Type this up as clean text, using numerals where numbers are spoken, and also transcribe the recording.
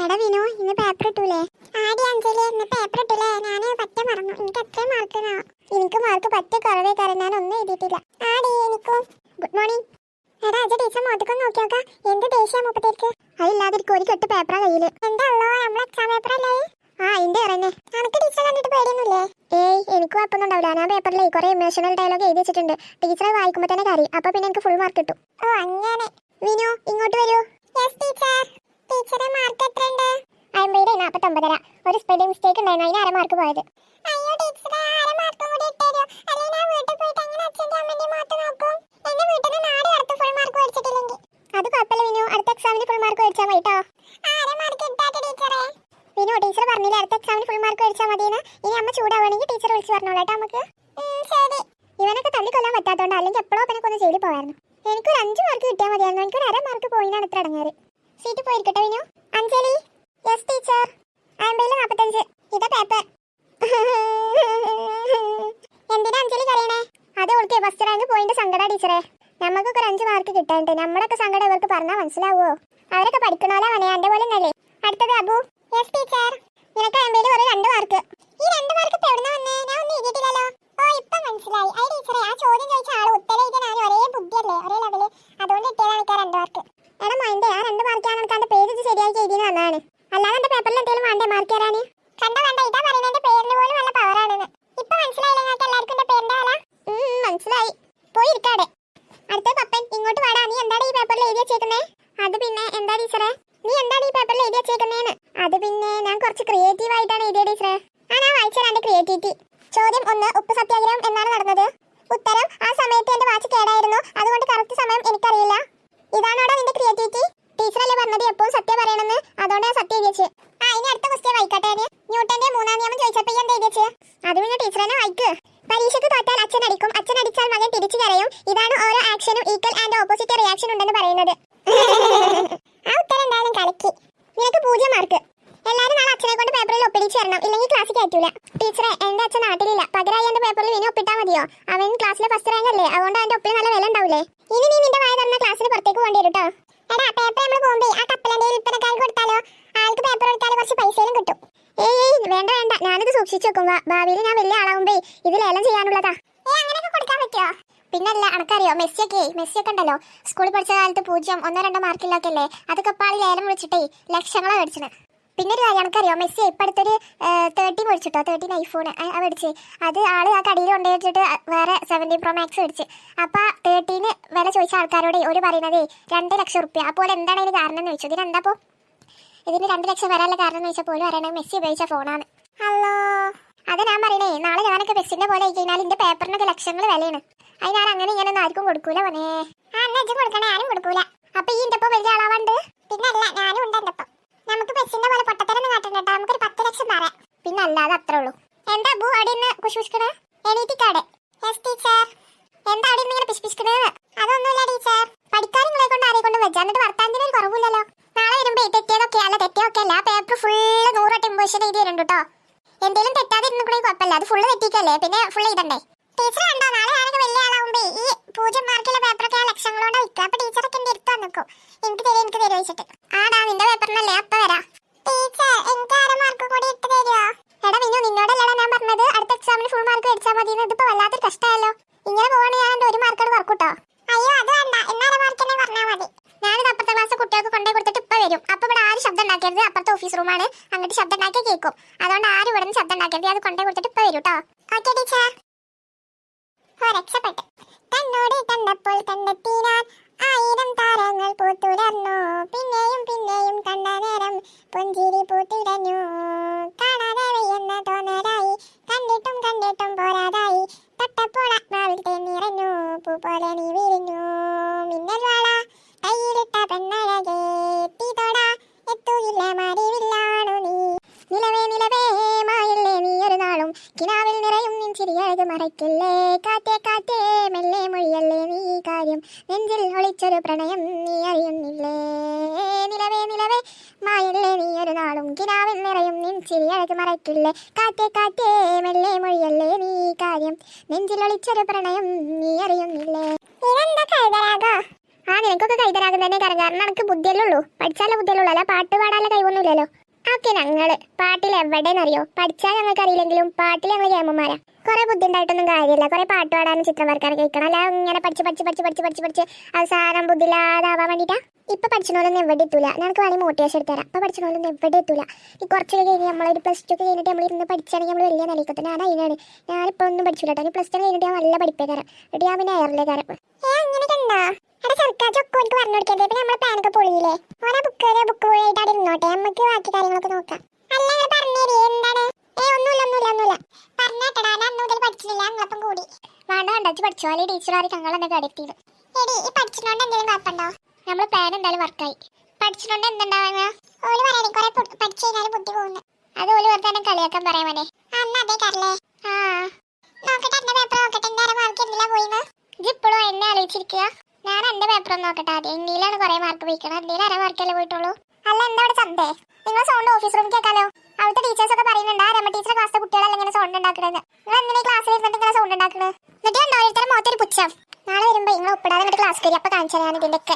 എടാ വിനു, ഇന്ന് പേപ്പർ ഇട്ടൂലേ? ആടി അഞ്ജലി, ഇന്ന് പേപ്പർ ഇട്ടൂലേ? ഞാൻ പറ്റ മറന്നു. എനിക്ക് എത്ര മാർക്കാണോ? എനിക്ക് മാർക്ക് പറ്റ കുറവേ കാരണം ഞാൻ ഒന്നും എഴുതിയിട്ടില്ല. ആടി എനിക്കും. Good morning. എടാ അജ ടീച്ചർ മോട്ടിക്കൊന്ന് നോക്കി നോക്കാം. എന്ത് ദേഷ്യം മുപ്പത്തേക്ക്. അതില്ലാതിരിക്കും ഒരു കെട്ട് പേപ്പറാ കയ്യില്. എന്താണല്ലോ നമ്മളെ എക്സാം പേപ്പർ അല്ലേ? ആ ഇന്റെ അറിഞ്ഞേ. അനക്ക് ടീച്ചർ കണ്ടിട്ട് പേടിയൊന്നുമില്ലേ? ഏയ് എനിക്ക് കുഴപ്പമൊന്നും ഉണ്ടാവില്ല. ഞാൻ പേപ്പറിൽ കുറെ ഇമോഷണൽ ഡയലോഗ് എഴുതി വെച്ചിട്ടുണ്ട്. ടീച്ചറെ വായിക്കുമ്പോൾ തന്നെ കറി. അപ്പൊ പിന്നെ എനിക്ക് ഫുൾ മാർക്ക് കിട്ടും. ഓ അങ്ങനെ. വിനു ഇങ്ങോട്ട് വരൂ. Yes teacher. ടീച്ചറെ മാർക്ക് എത്രയുണ്ട്? 50-49. ഒരു സ്പെല്ലിംഗ് മിസ്റ്റേക്ക് ഉണ്ടായിരുന്നു, അതിന് അര മാർക്ക് പോയത്. അയ്യോ ടീച്ചറെ, അര മാർക്കും കൂടി ഇട്ടേരോ? അല്ലെങ്കിൽ ഞാൻ വീട്ടിൽ പോയിട്ട് അങ്ങനെ അച്ഛൻ്റെ അമ്മൻ്റെ മാർക്ക് നോക്കും. എന്നെ വീട്ടിൽ നിന്ന് നാട് കടത്ത് ഫുൾ മാർക്ക് മേടിച്ചിട്ടില്ലെങ്കിൽ. അത് കുഴപ്പമില്ല വിനു, അടുത്ത എക്സാമിന് ഫുൾ മാർക്ക് മേടിച്ചാൽ മതി കേട്ടോ. അര മാർക്ക് ഇട്ടാട്ടെ ടീച്ചറെ. വിനു ടീച്ചർ പറഞ്ഞില്ലേ അടുത്ത എക്സാമിന് ഫുൾ മാർക്ക് മേടിച്ചാൽ മതിയെന്ന്. ഇനി അമ്മ ചൂടാവുകയാണെങ്കിൽ ടീച്ചർ വിളിച്ച് പറഞ്ഞോളൂ കേട്ടോ നമുക്ക്. ശരി. ഇവനൊക്കെ തള്ളിക്കൊല്ലാൻ പറ്റാത്തതുകൊണ്ട് അല്ലെങ്കിൽ എപ്പോഴോ പിന്നെ ഒന്ന് ജയിലിൽ പോകായിരുന്നു. എനിക്കൊരു 5 മാർക്ക് കിട്ടിയാൽ മതിയായിരുന്നു. എനിക്കൊരു അര മാർക്ക് പോയിനാണ് ഇത്ര അടങ്ങാറ്. സീറ്റ് പോയിരിക്കട്ടെ വിനു. അഞ്ജലി. Yes teacher. 50-45. ഇതാ പേപ്പർ. എന്തിനാ അഞ്ജലി കരയണേ? അത് ഓൾക്ക് ഫസ്റ്റ് റാങ്ക് പോയിന്റെ സങ്കട ടീച്ചറെ. നമുക്കൊക്കെ ഒരു 5 മാർക്ക് കിട്ടാനുണ്ട്. നമ്മളൊക്കെ സങ്കടം ഇവർക്ക് പറഞ്ഞാൽ മനസ്സിലാവോ? അവരൊക്കെ പഠിക്കണോലെ വനേ എന്റെ പോലെ തന്നെ. അടുത്തത് അബു. Yes teacher. നിനക്ക് 50 ഒരു 2 മാർക്ക്. ഈ 2 മാർക്ക് ഇപ്പൊ എവിടുന്ന് വന്നേ? ഞാൻ ഒന്നും എഴുതിയിട്ടില്ലല്ലോ. ഓ ഇപ്പൊ മനസ്സിലായി. ഐ ടീച്ചറെ, ആ ചോദ്യം ചോദിച്ച ആള് ഉത്തരം എഴുതാൻ ഞാൻ ഒരേ ബുദ്ധിയല്ലേ, ഒരേ ലെവല്. അതുകൊണ്ട് കിട്ടിയതാണ് എനിക്ക് 2 മാർക്ക്. എടാ മൈൻഡേ, ആ 2 മാർക്കാണ് എനിക്ക് എന്റെ പേജ് ശരിയാക്കി എഴുതിയെന്ന് വന്നതാണ്. അല്ലാതെ എന്റെ പേപ്പറിൽ എന്തെങ്കിലും വേണ്ടേ മാർക്ക് തരാന്? കണ്ട ഇതാ പറയുന്നത് എന്റെ പേരിന് പോലും നല്ല പവറാണെന്ന്. ഇപ്പൊ മനസ്സിലായില്ല നിങ്ങൾക്ക് എല്ലാവർക്കും എന്റെ പേരിന്റെ വില? മനസ്സിലായി. പോയി ഇരിക്കാടെ. അടുത്ത പപ്പൻ, ഇങ്ങോട്ട് വാടാ. നീ എന്താണ് ഈ പേപ്പറിൽ എഴുതി വെച്ചേക്കുന്നേ? അത് പിന്നെ എന്താ ടീച്ചറെ? നീ എന്താണ് ഈ പേപ്പറിൽ എഴുതി വെച്ചേക്കുന്നേന്ന്? അത് പിന്നെ ഞാൻ കുറച്ച് ക്രിയേറ്റീവ് ആയിട്ടാണ് എഴുതിയ ടീച്ചറെ. ഞാൻ വായിച്ചതാണ് എന്റെ ക്രിയേറ്റിവിറ്റി. ചോദ്യം 1, ഉപ്പ് സത്യാഗ്രഹം എന്നാണ് നടന്നത്? ഉത്തരം, ആ സമയത്ത് എന്റെ വാച്ച് കേടായിരുന്നു, അതുകൊണ്ട് കറക്റ്റ് സമയം എനിക്കറിയില്ല. ഇതാണോടാ നിന്റെ ക്രിയേറ്റിവിറ്റി? ടീച്ചറല്ലേ പറഞ്ഞത് എപ്പോഴും സത്യം പറയണമെന്ന്, അതുകൊണ്ട് ഞാൻ സത്യം എഴുതിച്ചു. ഇനി അടുത്ത ക്വസ്റ്റ്യൻ വായിക്കട്ടെ. ന്യൂട്ടന്റെ 3-ാം നിയമം ചോദിച്ചപ്പോ എന്താ എഴുതിച്ചു? അത് പിന്നെ ടീച്ചർ തന്നെ വായിക്ക്. പരീക്ഷയ്ക്ക് തോറ്റാൽ അച്ഛൻ അടിക്കും, അച്ഛൻ അടിച്ചാൽ മകൻ തിരിച്ചു കരയും. ഇതാണ് ഓരോ ആക്ഷനും ഈക്വൽ ആൻഡ് ഓപ്പോസിറ്റ് റിയാക്ഷൻ ഉണ്ടെന്ന് പറയുന്നത്. ആ ഉത്തരം എന്തായാലും കലക്കി. നിനക്ക് 0 മാർക്ക്. എല്ലാരും നാളെ അച്ഛനെ കൊണ്ട് പേപ്പറിൽ ഒപ്പിടിച്ച് തരണം, ഇല്ലെങ്കിൽ ക്ലാസ്സിൽ കയറ്റൂല. ടീച്ചറെ, എന്റെ അച്ഛൻ നാട്ടിലില്ല. പകരമായി എന്റെ പേപ്പറിൽ വിനു ഒപ്പിട്ടാ മതിയോ? അവൻ ക്ലാസ്സിലെ ഫസ്റ്റ് റാങ്ക് അല്ലേ, അതുകൊണ്ട് അവന്റെ ഒപ്പിന് നല്ല വില ഉണ്ടാവില്ലേ? ഇനി നീ നിന്റെ വായ തന്ന ക്ലാസ്സിന് പുറത്തേക്ക് പോകേണ്ടി വരും കേട്ടോ. എടാ പേപ്പർ നമ്മൾ പോകുമ്പോ ആ കപ്പലന്റെ വിൽപ്പനക്കാർക്ക് കൊടുത്താലോ? ആൾക്ക് പേപ്പർ കൊടുത്താൽ കുറച്ച് പൈസയിലും കിട്ടും. ഏയ് വേണ്ട വേണ്ട, ഞാനിത് സൂക്ഷിച്ചു വെക്കും. ഭാവിയിൽ ഞാൻ വലിയ ആളാവുമ്പേ ഇത് ലേലം ചെയ്യാനുള്ളതാ. അങ്ങനെയൊക്കെ കൊടുക്കാൻ പറ്റുമോ? പിന്നല്ല, അനക്കറിയോ മെസ്സിയൊക്കെ ഉണ്ടല്ലോ, സ്കൂളിൽ പഠിച്ച കാലത്ത് 0-1-2 മാർക്കിലൊക്കെ അല്ലേ, അതൊക്കെ പാളി ലേലം വിളിച്ചിട്ടേ ലക്ഷങ്ങളാണ് മേടിച്ചത്. പിന്നെ ഒരു കാര്യം അനക്കറിയോ, മെസ്സി ഇപ്പം അടുത്തൊരു 13 മേടിച്ചിട്ടോ, 13 ഐഫോൺ മേടിച്ച്. അത് ആള് ആ കടയിൽ കൊണ്ടുപോയി വെച്ചിട്ട് വേറെ 17 Pro Max മേടിച്ച്. അപ്പൊ 13 വില ചോദിച്ച ആൾക്കാരോട് ഒരു പറയുന്നത് 2 ലക്ഷം റുപ്യ. അപ്പോൾ എന്താണ് ഇതിന് കാരണം എന്ന് ചോദിച്ചു. ഇതിനെന്താപ്പോ ഇതിന് 2 ലക്ഷം വരാനുള്ള കാരണം എന്ന് ചോദിച്ചാൽ പോലും അറിയണത് മെസ്സി ഉപയോഗിച്ച ഫോണാണ്. ഹലോ, അത് ഞാൻ പറയണേ, നാളെ ഞാനൊക്കെ മെസ്സിന്റെ പോലെ ആയി കഴിഞ്ഞാൽ എന്റെ പേപ്പറിനൊക്കെ ലക്ഷങ്ങൾ വിലയാണ്. അത് ഞാൻ അങ്ങനെ ഇങ്ങനെയൊന്നും ആർക്കും കൊടുക്കൂല മോനെ. കൊടുക്കണേ, ആരും കൊടുക്കൂല. അപ്പൊ ഈ എന്റെ വലിയ ആളാവാണ്ട്? പിന്നല്ല, ഞാനും ഉണ്ട് എന്റെ ഒപ്പം. നമുക്ക് മെസ്സിന്റെ പോലെ പൊട്ടത്തരൊന്നും കാട്ടണ്ട കേട്ടോ. നമുക്കൊരു 10 ലക്ഷം തരാം. പിന്നെ അല്ലാതെ അത്രേ ഉള്ളൂ. എന്താ ബു അവിടെ നിന്ന് കുശുപിഷ്കണേ? എണീറ്റിക്കാടെ. Yes teacher. എന്താ അവിടെ നിന്ന് ഇങ്ങനെ പിശുപിഷ്കണേന്ന്? അതൊന്നുമില്ല ടീച്ചർ. പഠിക്കാൻ നിങ്ങളെ കൊണ്ട് ആരെ കൊണ്ട് വെച്ചാൽ എന്നിട്ട് വർത്താനത്തിന് ഒരു കുറവില്ലല്ലോ. നാളെ വരുമ്പോ തെറ്റിയതൊക്കെ അല്ല, തെറ്റിയൊക്കെ അല്ല, പേപ്പർ ഫുള്ള് 100 ഇമ്പോഷൻ എഴുതി വരുന്നുണ്ട് കേട്ടോ. എന്തെങ്കിലും തെറ്റാതെ ഇരുന്നു കൂടെ കുഴപ്പമില്ല, അത് ഫുള്ള് തെറ്റിക്കല്ലേ, പിന്നെ ഫുള്ള് എഴുതണ്ടേ. ടീച്ചർ കണ്ടോ, നാളെ ഞാനൊക്കെ വലിയ ആളാവുമ്പേ ഈ 0 മാർക്കുള്ള പേപ്പറൊക്കെ ലക്ഷങ്ങളോടെ വിൽക്കുക. അപ്പൊ ടീച്ചറൊക്കെ എന്റെ എടുത്ത് വന്നിക്കും. എനിക്ക് തരും വെച്ചിട്ട്. ആടാ നിന്റെ പേപ്പറിനല്ലേ, അപ്പൊ വരാം. ടീച്ചർ, എനിക്ക് 1/2 മാർക്ക് കൂടി ഇട്ട് തരുമോ? എടാ വിനു, നിന്നോടല്ലടാ ഞാൻ പറഞ്ഞത് അടുത്ത എക്സാമിന് ഫുൾ മാർക്ക് മേടിച്ചാൽ മതി. ഇതിപ്പോ വല്ലാത്തൊരു കഷ്ടമായല്ലോ. ഇങ്ങനെ പോവാണെങ്കിൽ ഞാൻ എന്റെ 1 മാർക്കോട് കുറക്കൂട്ടോ. അയ്യോ അത് വേണ്ട, എന്നാ 1 മാർക്ക് തന്നെ പറഞ്ഞാൽ മതി. ഞാനിത് അപ്പുറത്തെ ക്ലാസ് കുട്ടികൾക്ക് കൊണ്ടേ കൊടുത്തിട്ട് ഇപ്പൊ വരും. അപ്പൊ ഇവിടെ ആരും ശബ്ദം ഉണ്ടാക്കരുത്, അപ്പുറത്തെ ഓഫീസ് റൂമാണ്, അങ്ങോട്ട് ശബ്ദം ഉണ്ടാക്കി കേൾക്കും. അതുകൊണ്ട് ആരും ഇവിടെ നിന്ന് ശബ്ദം ഉണ്ടാക്കരുത്. അത് കൊണ്ടേ കൊടുത്തിട്ട് ഇപ്പൊ വരും കേട്ടോ. Okay teacher. രക്ഷപ്പെട്ടു. തന്നോട് കണ്ടപ്പോൾ കണ്ടെത്തിനാൻ 1000 താരങ്ങൾ പൂത്തുലർന്നു. പിന്നെയും പിന്നെയും കണ്ട നേരം പുഞ്ചിരി പൂത്തിടഞ്ഞു. കാണാതെ വയ്യെന്ന തോന്നലായി, കണ്ടിട്ടും പോരാതായി. തൊട്ടപ്പോൾ ആത്മാവിൽ തേന്നിറഞ്ഞു, പൂ പോലെ നീ വിരിഞ്ഞു. മിന്നൽ വാള കയ്യിലിട്ട പെണ്ണഴകേ, തീതൊട എത്തുകില്ല മറിവില്ലാണു നീ. നിലവേ നിലവേ മായല്ലേ നീ ഒരു നാളും, കിനാവിൽ നിറയും നിൻ ചിരിയഴക് മറയ്ക്കില്ലേ. കാറ്റേ കാറ്റേ മെല്ലെ മൊഴിയല്ലേ നീ കാര്യം, നെഞ്ചിൽ ഒളിച്ചൊരു പ്രണയം നീ അറിയുന്നില്ലേ. നിലവേ നിലവേ മായല്ലേ നീ ഒരു നാളും, കിനാവിൽ നിറയും നിൻ ചിരിയഴക് മറയ്ക്കില്ലേ. കാറ്റേ കാറ്റേ മെല്ലെ മൊഴിയല്ലേ നീ കാര്യം, നെഞ്ചിൽ ഒളിച്ചൊരു പ്രണയം നീ അറിയുന്നില്ലേ. ഇതെന്താ കഴുതരാഗോ? ആ നിനക്കൊക്കെ കൈതരാകുന്നതന്നെ കാരണം എനിക്ക് ബുദ്ധിയല്ലേ ഉള്ളൂ, പഠിച്ചാലേ ബുദ്ധിയല്ലേ ഉള്ളൂ, അല്ല പാട്ട് പാടാനുള്ള കഴിവൊന്നുമില്ലല്ലോ. ഓക്കെ ഞങ്ങള് പാട്ടിൽ എവിടെയെന്നറിയോ, പഠിച്ചാൽ ഞങ്ങൾക്ക് അറിയില്ലെങ്കിലും പാട്ടിൽ ഞങ്ങൾ കേമന്മാരാ. കുറെ ബുദ്ധി ഉണ്ടായിട്ടൊന്നും കാര്യമില്ല, കുറെ പാട്ട് പാടാനും ചിത്രം വരക്കാനും കഴിക്കണം, അല്ല ഇങ്ങനെ പഠിച്ച് അവസാനം ബുദ്ധിയില്ലാതാവാൻ വേണ്ടിട്ടാ. ഇപ്പൊ പഠിച്ചോലൊന്നും എവിടെ എത്തൂല, ഞങ്ങൾക്ക് വേണമെങ്കിൽ മോട്ടിവേഷൻ എടുത്തരാം. ഇപ്പൊ പഠിച്ചോലൊന്നും എവിടെ എത്തൂല. ഈ കുറച്ചൊക്കെ കഴിഞ്ഞ് നമ്മളൊരു പ്ലസ് ടു ഒക്കെ കഴിഞ്ഞിട്ട് നമ്മൾ ഇരുന്ന് പഠിച്ചാണെങ്കിൽ നമ്മൾ വലിയ നിലയ്ക്കത്തെ. ഞാൻ അതിനാണ്, ഞാനിപ്പോ ഒന്നും പഠിച്ചില്ല കേട്ടോ. പ്ലസ് ടു കഴിഞ്ഞിട്ട് ഞാൻ നല്ല പഠിപ്പേക്കാരം, എന്നിട്ട് ഞാൻ പിന്നെ എയറിലേക്കാരം. അങ്ങനെയൊക്കെ ഉണ്ടോ? എടാ സർക്കാർ ഓനക്ക് പറഞ്ഞു കൊടുക്കരുത്, പിന്നെ നമ്മളെ പ്ലാനൊക്കെ പൊളിയില്ലേ. ഓനെ ബുക്ക് പോയിട്ട് അവിടെ ഇരുന്നോട്ടെ, നമുക്ക് ബാക്കി കാര്യങ്ങളൊക്കെ നോക്കാം. അല്ല അങ്ങനെ പറഞ്ഞേരി എന്താണ്? ഒന്നുമില്ല പറഞ്ഞേട്ടടാ, ഞാൻ അന്ന് മുതൽ പഠിച്ചില്ല, ഞങ്ങളപ്പം കൂടി വേണ്ട പഠിച്ചോ, അല്ലെങ്കിൽ ടീച്ചർമാർ ഞങ്ങളെന്നെ കടത്തിയത്. എടി ഈ പഠിച്ചിട്ടോണ്ട് എന്തെങ്കിലും കുഴപ്പമുണ്ടോ? നമ്മളെ പ്ലാൻ എന്തായാലും വർക്കായി. പഠിച്ചിട്ടോണ്ട് എന്തുണ്ടാവുക? ഓല് പറയാനേ കുറെ പഠിച്ചു കഴിഞ്ഞാൽ ബുദ്ധി പോകുന്നു. അത് ഓല് വെറുതെ തന്നെ കളിയാക്കാൻ പറയാൻ വേണേ. അന്ന് അതേ കറലേ. ആ നോക്കട്ടെ, എന്റെ പേപ്പർ നോക്കട്ടെ, എന്റെ മാർക്ക് എന്തിലാ പോയിന്ന്. ഇത് ഇപ്പോഴും എന്നെ ആലോചിച്ചിരിക്കുക. ഞാൻ എന്റെ പേപ്പർ ഒന്ന് നോക്കട്ടെ ആദ്യം. ഇന്ത്യയിലാണ് കുറെ മാർക്ക് പോയിക്കണം, ഇന്ത്യയിൽ അര മാർക്കല്ലേ പോയിട്ടുള്ളൂ. അല്ല എന്താ ഇവിടെ ചന്തേ? നിങ്ങൾ സൗണ്ട് ഓഫീസ് റൂമിൽ കേൾക്കാലോ. അവിടുത്തെ ടീച്ചേഴ്സ് ഒക്കെ പറയുന്നുണ്ട് രമ ടീച്ചറെ ക്ലാസ്സിലെ കുട്ടികളെല്ലാം ഇങ്ങനെ സൗണ്ട് ഉണ്ടാക്കുന്നത്. നിങ്ങൾ എന്തിനാ ക്ലാസ്സിൽ ഇരുന്നിട്ട് ഇങ്ങനെ സൗണ്ട് ഉണ്ടാക്കുന്നത്? എന്നിട്ട് ഓരോരുത്തരും മൊത്തൊരു പുച്ഛം. നാളെ വരുമ്പോൾ നിങ്ങൾ ഒപ്പിടാതെ ക്ലാസ് കയറി അപ്പൊ കാണിച്ചാൽ ഞാൻ ഇതിന്റെ ഒക്കെ